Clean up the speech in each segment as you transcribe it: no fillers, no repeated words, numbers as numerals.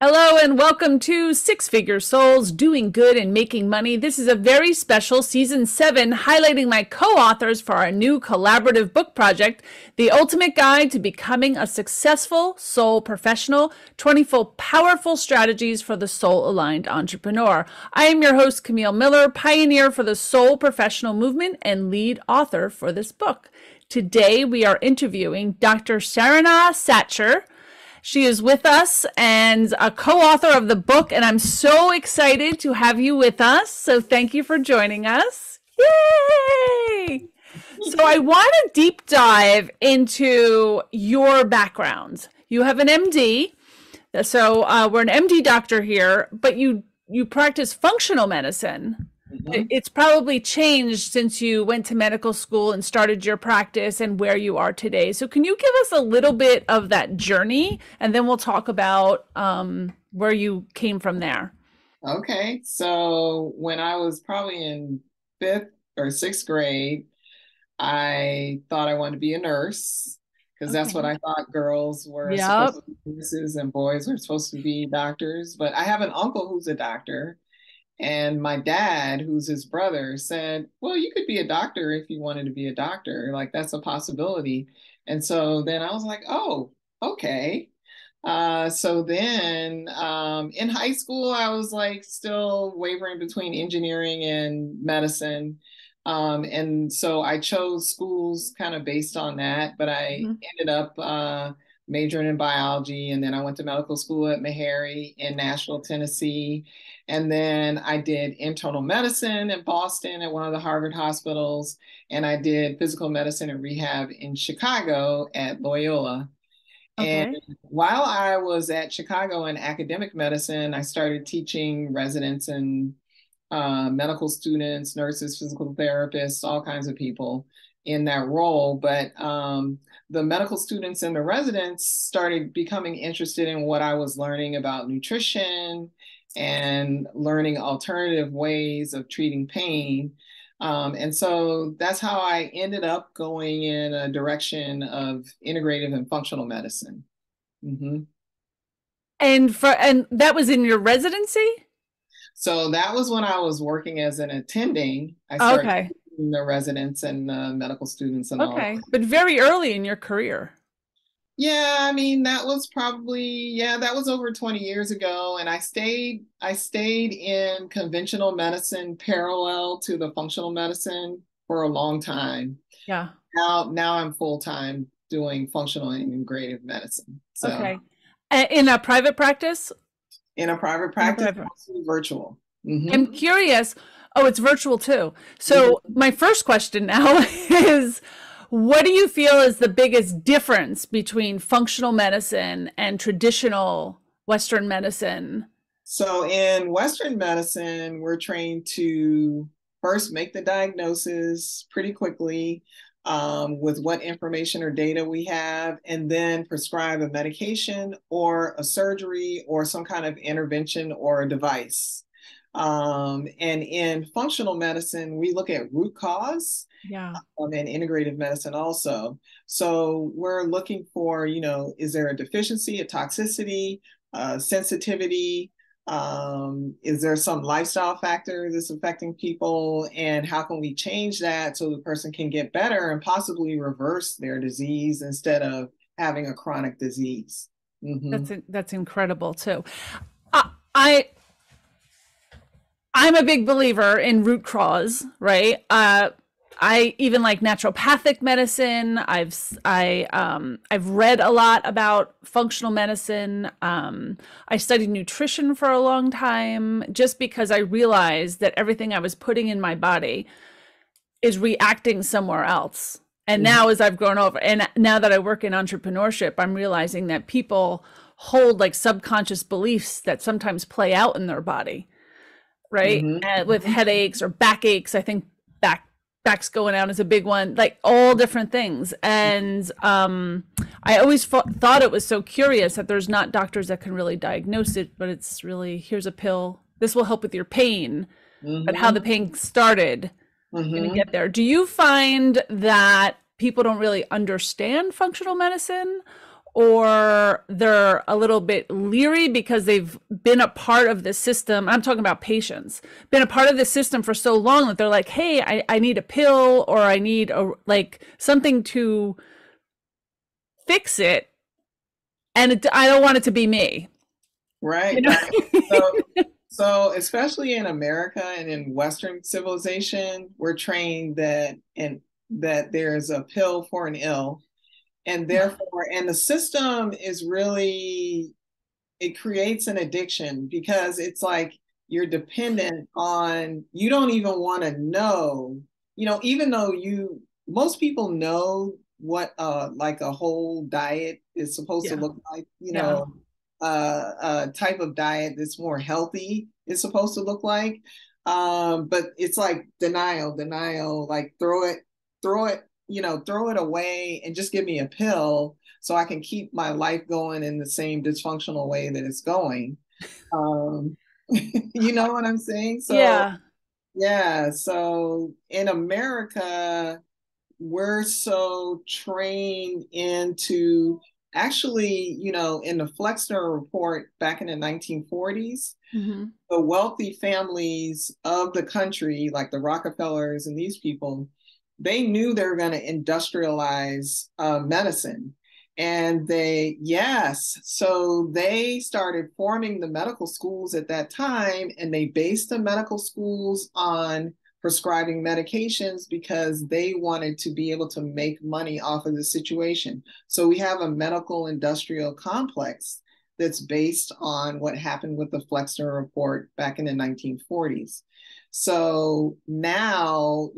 Hello and welcome to Six Figure Souls Doing Good and Making Money. This is a very special season 7 highlighting my co-authors for our new collaborative book project, The Ultimate Guide to Becoming a Successful Soul Professional, 24 Powerful Strategies for the Soul-Aligned Entrepreneur. I am your host, Camille Miller, pioneer for the soul professional movement and lead author for this book. Today we are interviewing Dr. Serena Satcher. She is with us and a co-author of the book, and I'm so excited to have you with us. So thank you for joining us. Yay! So I want to deep dive into your background. You have an MD, so we're an MD doctor here, but you practice functional medicine. It's probably changed since you went to medical school and started your practice and where you are today. So can you give us a little bit of that journey, and then we'll talk about where you came from there? Okay, so when I was probably in fifth or sixth grade, I thought I wanted to be a nurse because that's what Okay. I thought girls were supposed Yep. to be nurses and boys were supposed to be doctors. But I have an uncle who's a doctor, and my dad, who's his brother, said, well, you could be a doctor if you wanted to be a doctor. Like, that's a possibility. And so then I was like, oh, okay. So then in high school, I was like still wavering between engineering and medicine. And so I chose schools kind of based on that, but I Mhm. ended up majoring in biology. And then I went to medical school at Meharry in Nashville, Tennessee. And then I did internal medicine in Boston at one of the Harvard hospitals. And I did physical medicine and rehab in Chicago at Loyola. And Okay. while I was at Chicago in academic medicine, I started teaching residents and medical students, nurses, physical therapists, all kinds of people in that role. But the medical students and the residents started becoming interested in what I was learning about nutrition and learning alternative ways of treating pain. And so that's how I ended up going in a direction of integrative and functional medicine. hmm And that was in your residency? So that was when I was working as an attending. I started Okay. teaching the residents and medical students and all. Okay. But very early in your career. Yeah, I mean that was probably that was over 20 years ago, and I stayed in conventional medicine parallel to the functional medicine for a long time. Yeah. Now I'm full time doing functional and integrative medicine. So Okay. In a private practice? in a private In a practice, private. mostly virtual. hmm I'm curious. Oh, it's virtual too. So my first question now is, what do you feel is the biggest difference between functional medicine and traditional Western medicine? So in Western medicine, we're trained to first make the diagnosis pretty quickly with what information or data we have, and then prescribe a medication or a surgery or some kind of intervention or a device. And in functional medicine, we look at root cause Yeah. and integrative medicine also. So we're looking for, is there a deficiency, a toxicity, sensitivity? Is there some lifestyle factor that's affecting people? And how can we change that so the person can get better and possibly reverse their disease instead of having a chronic disease? Mm-hmm. That's incredible too. I, I I'm a big believer in root cause, right? I even like naturopathic medicine. I've read a lot about functional medicine. I studied nutrition for a long time just because I realized that everything I was putting in my body is reacting somewhere else. And now as I've grown over, and now that I work in entrepreneurship, I'm realizing that people hold like subconscious beliefs that sometimes play out in their body, right? Mm-hmm. With headaches or backaches. I think back's going out is a big one, like all different things. And I always thought it was so curious that there's not doctors that can really diagnose it, but it's really, here's a pill. This will help with your pain, but how Mm-hmm. the pain started going to Mm-hmm. get there. Do you find that people don't really understand functional medicine, or they're a little bit leery because they've been a part of the system. I'm talking about patients, been a part of the system for so long that they're like, hey, I need a pill, or I need like something to fix it. And I don't want it to be me. Right. You know? Right. So especially in America and in Western civilization, we're trained that there's a pill for an ill. And therefore, and the system is really, it creates an addiction because it's like you're dependent on, you don't even want to know, even though most people know what like a whole diet is supposed to look like, a type of diet that's more healthy is supposed to look like. But it's like denial, like throw it, throw it away and just give me a pill so I can keep my life going in the same dysfunctional way that it's going. You know what I'm saying? So, yeah. So in America, we're so trained into actually, in the Flexner report back in the 1940s, the wealthy families of the country, like the Rockefellers and these people, they knew they were going to industrialize medicine. And so they started forming the medical schools at that time, and they based the medical schools on prescribing medications because they wanted to be able to make money off of the situation. So we have a medical industrial complex that's based on what happened with the Flexner report back in the 1940s. So now,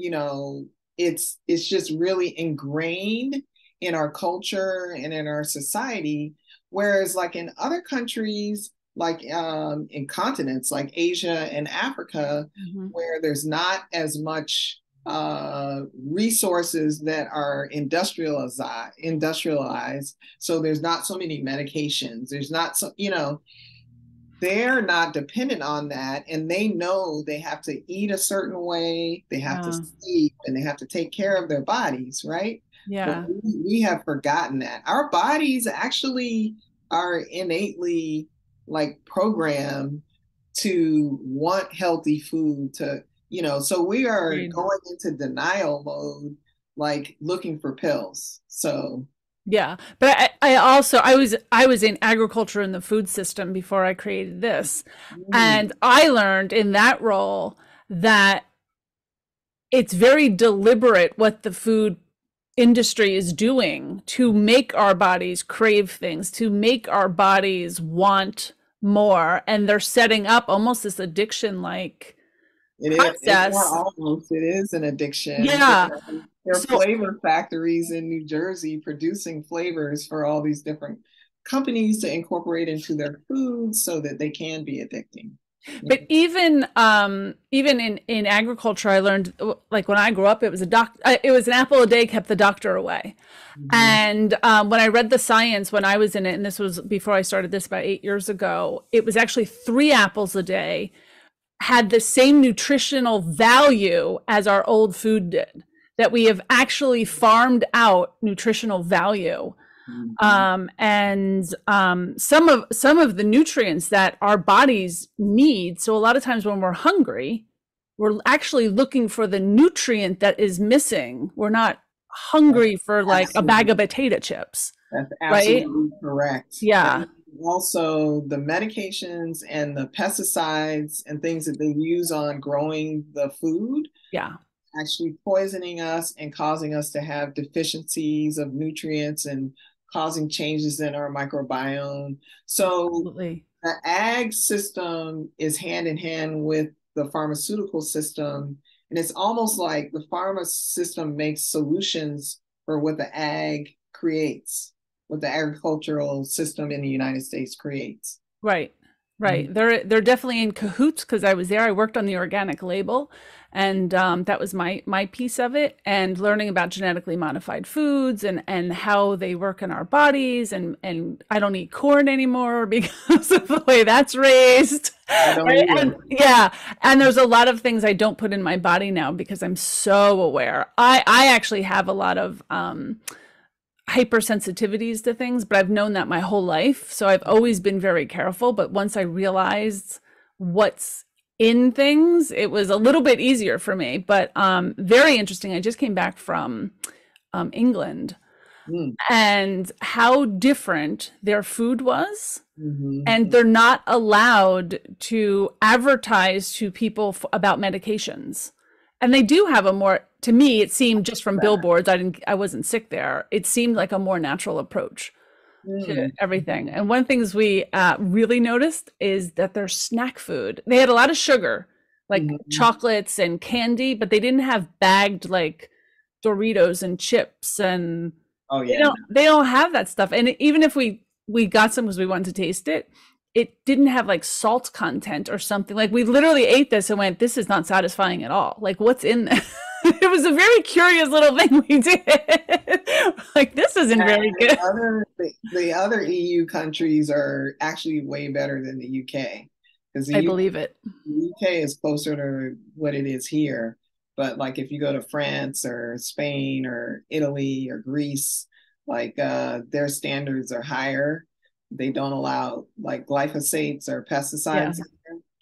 it's just really ingrained in our culture and in our society. Whereas like in other countries, like in continents like Asia and Africa, where there's not as much resources that are industrialized. So there's not so many medications. There's not so, they're not dependent on that, and they know they have to eat a certain way, they have to sleep, and they have to take care of their bodies, right? Yeah. But we have forgotten that. Our bodies actually are innately like programmed to want healthy food, so we are going into denial mode, like looking for pills. So yeah, but I was in agriculture in the food system before I created this. And I learned in that role that it's very deliberate what the food industry is doing to make our bodies crave things, to make our bodies want more. And they're setting up almost this addiction like process. It is an addiction. Yeah. There are flavor factories in New Jersey producing flavors for all these different companies to incorporate into their foods so that they can be addicting. But even in agriculture, I learned, like when I grew up, it was an apple a day kept the doctor away. And when I read the science when I was in it, and this was before I started this about 8 years ago, it was actually 3 apples a day had the same nutritional value as our old food did, that we have actually farmed out nutritional value. And some of the nutrients that our bodies need. So a lot of times when we're hungry, we're actually looking for the nutrient that is missing. We're not hungry for like a bag of potato chips. That's absolutely correct. Yeah. And also the medications and the pesticides and things that they use on growing the food. Yeah. Actually poisoning us and causing us to have deficiencies of nutrients and causing changes in our microbiome. So absolutely. The ag system is hand in hand with the pharmaceutical system. And it's almost like the pharma system makes solutions for what the ag creates, what the agricultural system in the United States creates. Right. Right. They're definitely in cahoots because I was there. I worked on the organic label, and that was my piece of it, and learning about genetically modified foods and how they work in our bodies. And I don't eat corn anymore because of the way that's raised. Right? And there's a lot of things I don't put in my body now because I'm so aware. I actually have a lot of hypersensitivities to things, but I've known that my whole life. So I've always been very careful. But once I realized what's in things, it was a little bit easier for me. But very interesting. I just came back from England and how different their food was. And they're not allowed to advertise to people about medications. And they do have a more, to me, it seemed just from billboards, I wasn't sick there. It seemed like a more natural approach to everything. And one of the things we really noticed is that their snack food, they had a lot of sugar, like chocolates and candy, but they didn't have bagged like Doritos and chips and they don't have that stuff. And even if we got some because we wanted to taste it, it didn't have like salt content or something. Like we literally ate this and went, this is not satisfying at all. Like what's in this? It was a very curious little thing we did. Like this isn't very good. The other EU countries are actually way better than the UK. I believe it. The UK is closer to what it is here. But like if you go to France or Spain or Italy or Greece, like their standards are higher. They don't allow like glyphosates or pesticides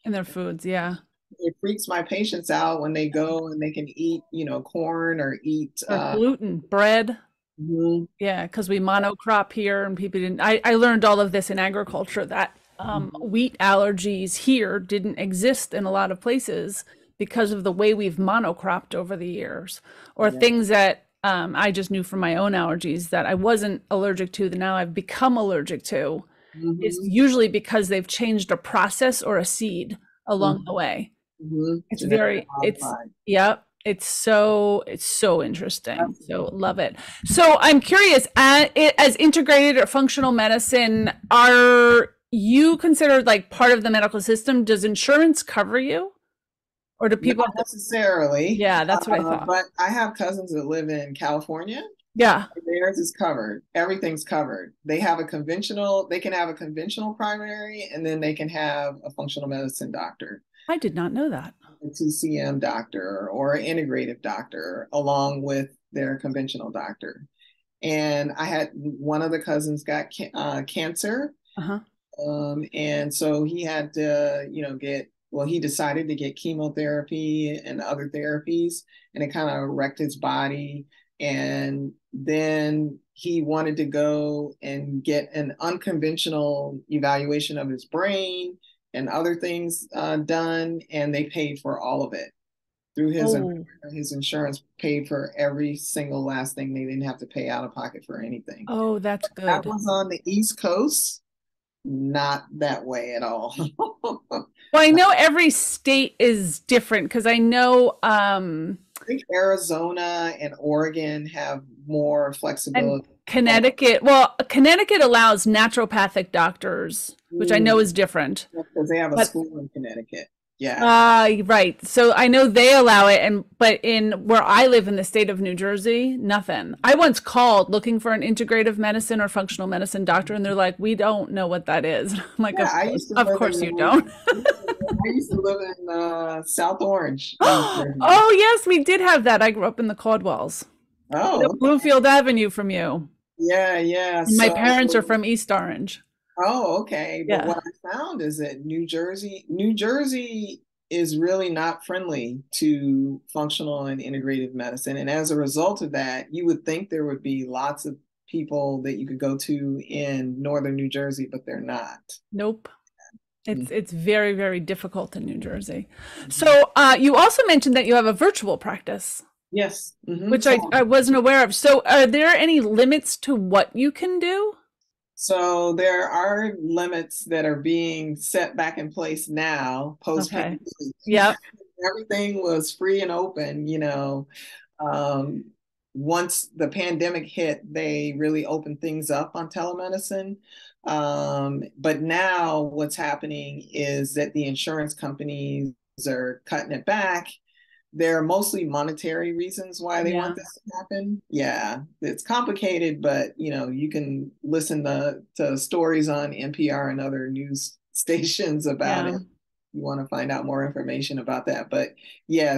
in their foods. Yeah. It freaks my patients out when they go and they can eat, corn or eat gluten, bread. Yeah, because we monocrop here and people didn't. I learned all of this in agriculture that wheat allergies here didn't exist in a lot of places because of the way we've monocropped over the years, or things that I just knew from my own allergies that I wasn't allergic to that now I've become allergic to. It's usually because they've changed a process or a seed along the way. It's so interesting. So love it. So I'm curious, as integrated or functional medicine, are you considered like part of the medical system? Does insurance cover you? Or do people not necessarily? Yeah, that's what I thought. But I have cousins that live in California. Yeah. Theirs is covered. Everything's covered. They can have a conventional primary, and then they can have a functional medicine doctor. I did not know that. A TCM doctor or an integrative doctor along with their conventional doctor. And I had one of the cousins got cancer. And so he had to, he decided to get chemotherapy and other therapies, and it kind of wrecked his body. And then he wanted to go and get an unconventional evaluation of his brain and other things done, and they paid for all of it through his insurance. Paid for every single last thing. They didn't have to pay out of pocket for anything. Oh, that's good. That was on the East Coast. Not that way at all. Well, I know every state is different because I know I think Arizona and Oregon have more flexibility. And Connecticut allows naturopathic doctors, which I know is different. Because they have a school in Connecticut. Yeah. Right. So I know they allow it, but in where I live in the state of New Jersey, nothing. I once called looking for an integrative medicine or functional medicine doctor, and they're like, "We don't know what that is." I'm like, "Of course you don't." I used to live in South Orange. Oh yes, we did have that. I grew up in the Caldwells. Oh, okay. Bloomfield Avenue from you. Yeah. My parents are from East Orange. Oh, okay. But what I found is that New Jersey is really not friendly to functional and integrative medicine. And as a result of that, you would think there would be lots of people that you could go to in northern New Jersey, but they're not. Nope. It's very, very difficult in New Jersey. So you also mentioned that you have a virtual practice. Yes. Which I wasn't aware of. So are there any limits to what you can do? So there are limits that are being set back in place now, post-pandemic. Yeah. Everything was free and open, once the pandemic hit, they really opened things up on telemedicine. But now what's happening is that the insurance companies are cutting it back. There are mostly monetary reasons why they want this to happen. Yeah, it's complicated, but you can listen to stories on NPR and other news stations about it. you want to find out more information about that. But yeah,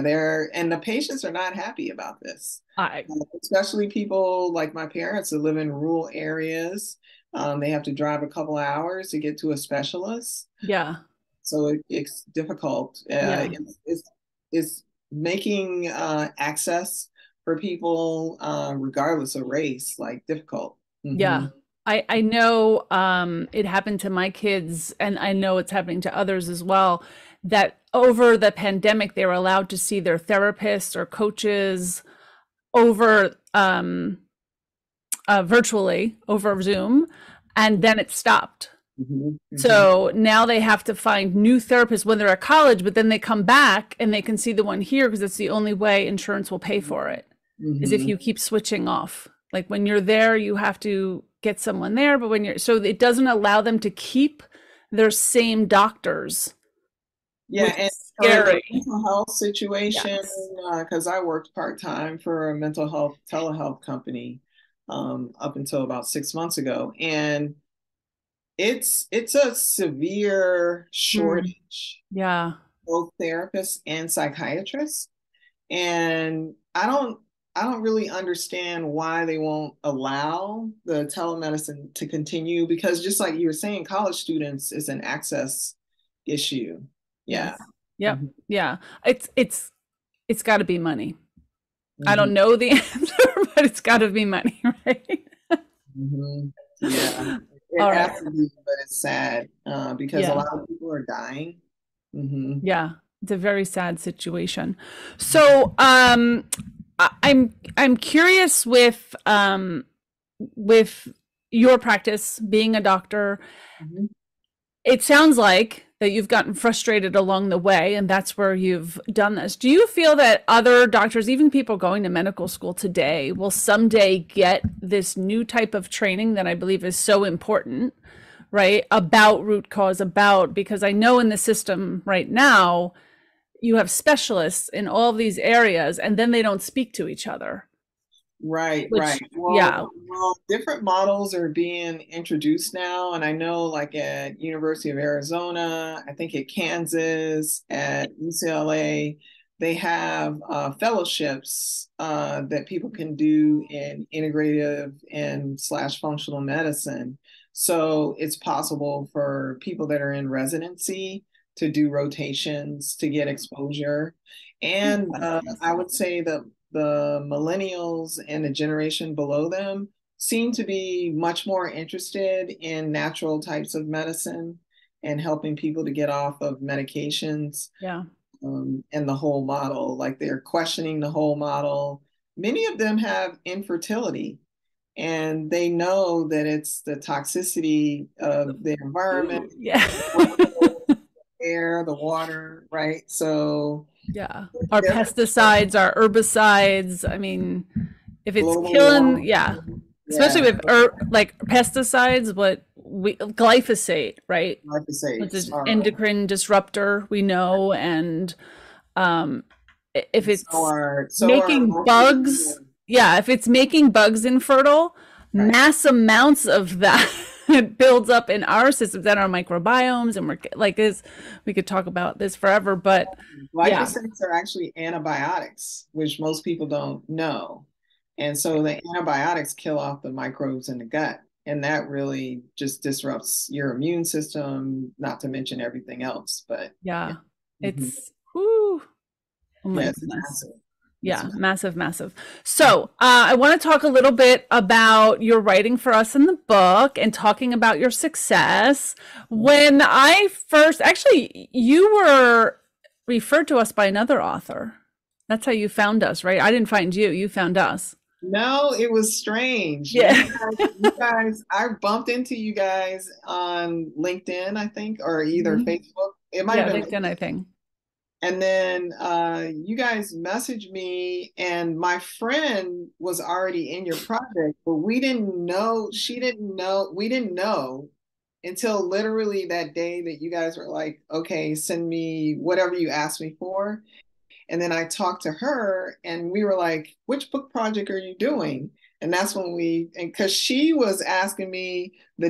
and the patients are not happy about this. I Especially people like my parents that live in rural areas. They have to drive a couple of hours to get to a specialist. yeah. So it's difficult. Yeah. It's making access for people, regardless of race, like difficult. Yeah. I know it happened to my kids, and I know it's happening to others as well, that over the pandemic, they were allowed to see their therapists or coaches over virtually over Zoom, and then it stopped. So now they have to find new therapists when they're at college, but then they come back and they can see the one here because it's the only way insurance will pay for it, is if you keep switching off. Like when you're there, you have to get someone there, but when you're, so it doesn't allow them to keep their same doctors. Yeah, and scary. mental health situation, because I worked part-time for a mental health telehealth company up until about 6 months ago. And it's a severe shortage. Yeah. Both therapists and psychiatrists. And I don't really understand why they won't allow the telemedicine to continue, because just like you were saying, college students is an access issue. Yeah. Yep. Yeah. It's got to be money. I don't know the answer, but it's got to be money, right? Yeah. It has to be, but it's sad because a lot of people are dying. Yeah. It's a very sad situation. So I'm curious with your practice, being a doctor. It sounds like that you've gotten frustrated along the way, and that's where you've done this. Do you feel that other doctors, even people going to medical school today, will someday get this new type of training that I believe is so important, right? About root cause, because I know in the system right now, you have specialists in all these areas, and then they don't speak to each other. Right. Well, different models are being introduced now. And I know like at University of Arizona, I think at Kansas, at UCLA, they have fellowships that people can do in integrative and / functional medicine. So it's possible for people that are in residency to do rotations to get exposure. And I would say that the millennials and the generation below them seem to be much more interested in natural types of medicine and helping people to get off of medications. And the whole model, like they're questioning the whole model. Many of them have infertility, and they know that it's the toxicity of the environment, the air, the water, right? So our pesticides, our herbicides. I mean, if it's killing, especially with like pesticides, glyphosate, right? Glyphosate, which is endocrine disruptor, we know, and if it's making bugs, if it's making bugs infertile, mass amounts of that it builds up in our systems and our microbiomes, and we're like this. We could talk about this forever, but glyphosates are actually antibiotics, which most people don't know, and so the antibiotics kill off the microbes in the gut, and that really just disrupts your immune system. Not to mention everything else, but it's whoo. Oh my goodness. Massive. Massive. So I want to talk a little bit about your writing for us in the book and talking about your success. When I first, actually, you were referred to us by another author. That's how you found us, right? I didn't find you. You found us. No, it was strange. Yeah. You guys, I bumped into you guys on LinkedIn, I think, or either Facebook. It might have been LinkedIn, I think. And then you guys messaged me, and my friend was already in your project, but we didn't know, she didn't know, we didn't know until literally that day that you guys were like, okay, send me whatever you asked me for. And then I talked to her, and we were like, which book project are you doing? And that's when because she was asking me the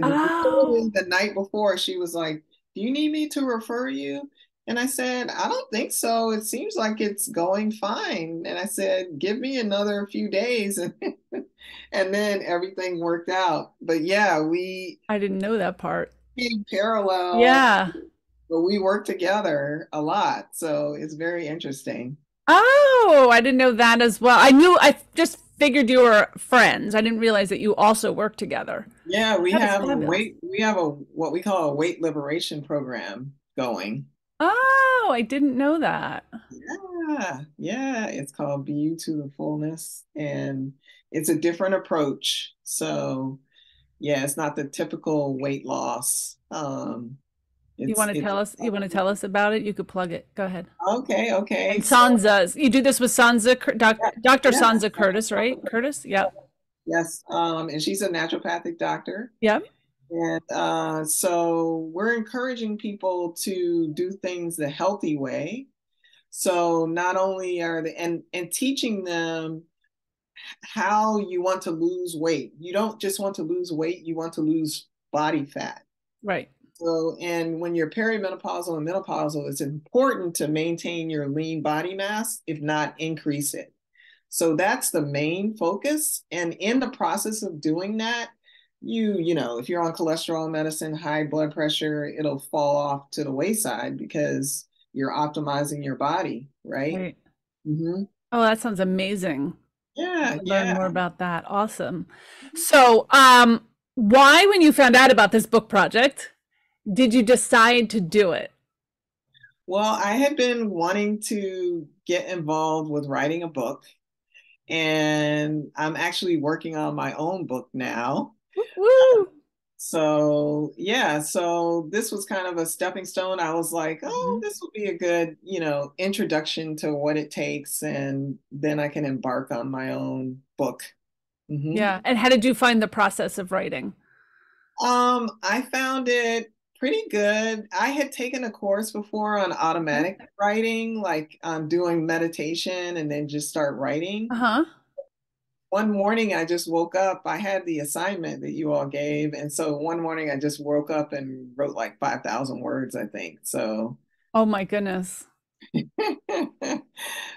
night before, she was like, do you need me to refer you? And I said, I don't think so. It seems like it's going fine. And I said, give me another few days. And then everything worked out. But yeah, we I didn't know that part. in parallel, Yeah. but we work together a lot. So it's very interesting. Oh, I didn't know that as well. I just figured you were friends. I didn't realize that you also work together. Yeah, That is fabulous. we have a what we call a weight liberation program going. Oh, I didn't know that. Yeah, it's called Be You to the Fullness, and it's a different approach. So yeah, it's not the typical weight loss. It's You want to tell us about it? You could plug it. Go ahead. okay. And So Sansa, you do this with Dr. yeah, Sansa Curtis, right? Curtis? Yep. yes. And she's a naturopathic doctor. Yep. And so we're encouraging people to do things the healthy way. So not only are they and teaching them how you want to lose weight. You don't just want to lose weight, you want to lose body fat. Right. So, and when you're perimenopausal and menopausal, it's important to maintain your lean body mass, if not increase it. So that's the main focus. And in the process of doing that, you know, if you're on cholesterol medicine, high blood pressure, it'll fall off to the wayside because you're optimizing your body, right? Right. Mm-hmm. Oh, that sounds amazing. Yeah, Learn more yeah. about that. Awesome. So, why, when you found out about this book project, did you decide to do it? Well, I had been wanting to get involved with writing a book, and I'm actually working on my own book now. Woo woo. So, yeah, so this was kind of a stepping stone. I was like, oh, Mhm. this would be a good, you know, introduction to what it takes, and then I can embark on my own book. Mhm. Yeah. And how did you find the process of writing? I found it pretty good. I had taken a course before on automatic writing, like doing meditation and then just start writing. Uh-huh. One morning I just woke up. I had the assignment that you all gave. And so one morning I just woke up and wrote like 5,000 words, I think. So, Oh my goodness.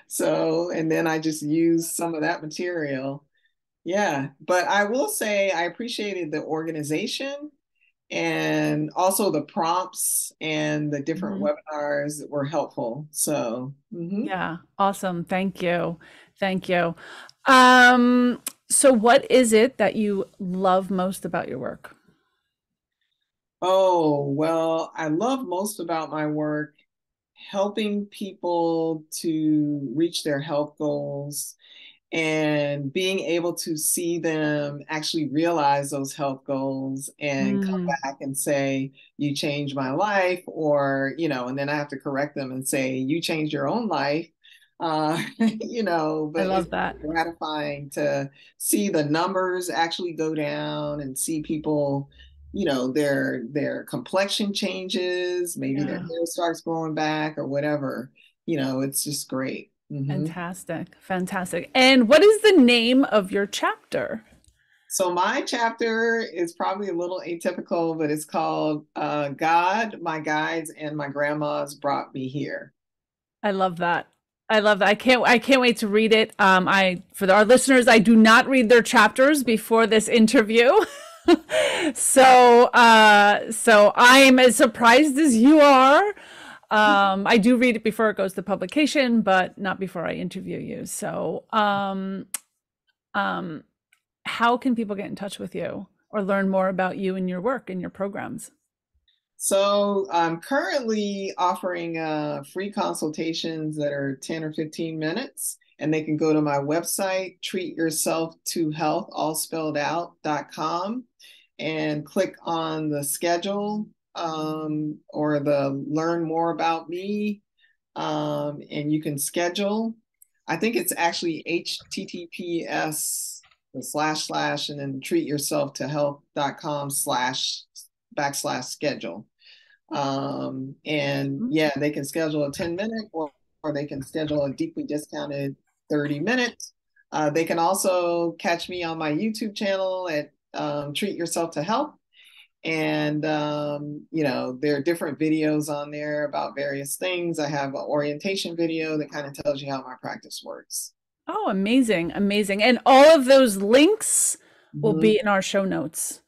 so, and then I just used some of that material. Yeah. But I will say I appreciated the organization and also the prompts and the different Mhm. webinars that were helpful. So, Yeah. Awesome. Thank you. Thank you. Um, so what is it that you love most about your work? oh, well, I love most about my work helping people to reach their health goals and being able to see them actually realize those health goals and come Mm, back and say, you changed my life, or, you know, and then I have to correct them and say, you changed your own life. You know, I but it's love that. gratifying to see the numbers actually go down and see people, you know, their complexion changes, maybe their Yeah. hair starts growing back or whatever. You know, it's just great. Fantastic. Fantastic. And what is the name of your chapter? So my chapter is probably a little atypical, but it's called God, My Guides, and My Grandmas Brought Me Here. I love that. I love that. I can't wait to read it. For our listeners, I do not read their chapters before this interview. So I'm as surprised as you are. I do read it before it goes to publication, but not before I interview you. So, um, how can people get in touch with you or learn more about you and your work and your programs? So I'm currently offering free consultations that are 10 or 15 minutes, and they can go to my website, treatyourselftohealth, all spelled out.com, and click on the schedule or the learn more about me, and you can schedule. I think it's actually HTTPS the slash slash and then treatyourselftohealth.com slash backslash schedule. And Mhm. yeah, they can schedule a 10-minute or they can schedule a deeply discounted 30 minutes. They can also catch me on my YouTube channel at Treat Yourself to Health. And, you know, there are different videos on there about various things. I have an orientation video that kind of tells you how my practice works. Oh, amazing. Amazing. And all of those links will be in our show notes.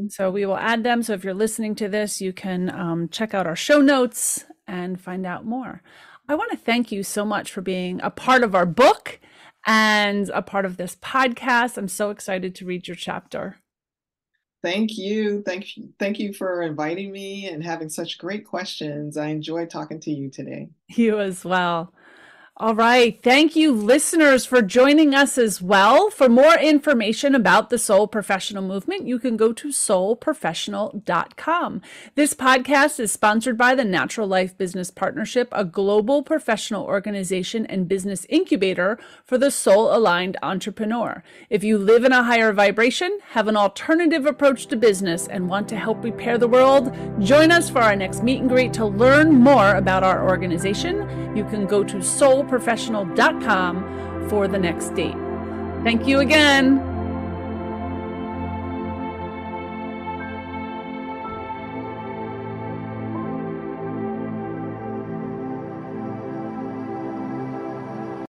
So we will add them. So if you're listening to this, you can check out our show notes and find out more. I want to thank you so much for being a part of our book and a part of this podcast. I'm so excited to read your chapter. Thank you. Thank you for inviting me and having such great questions. I enjoyed talking to you today. You as well. All right. Thank you, listeners, for joining us as well. For more information about the Soul Professional Movement, you can go to soulprofessional.com. This podcast is sponsored by the Natural Life Business Partnership, a global professional organization and business incubator for the soul-aligned entrepreneur. If you live in a higher vibration, have an alternative approach to business, and want to help repair the world, join us for our next meet and greet to learn more about our organization. You can go to soulprofessional.com for the next date. Thank you again.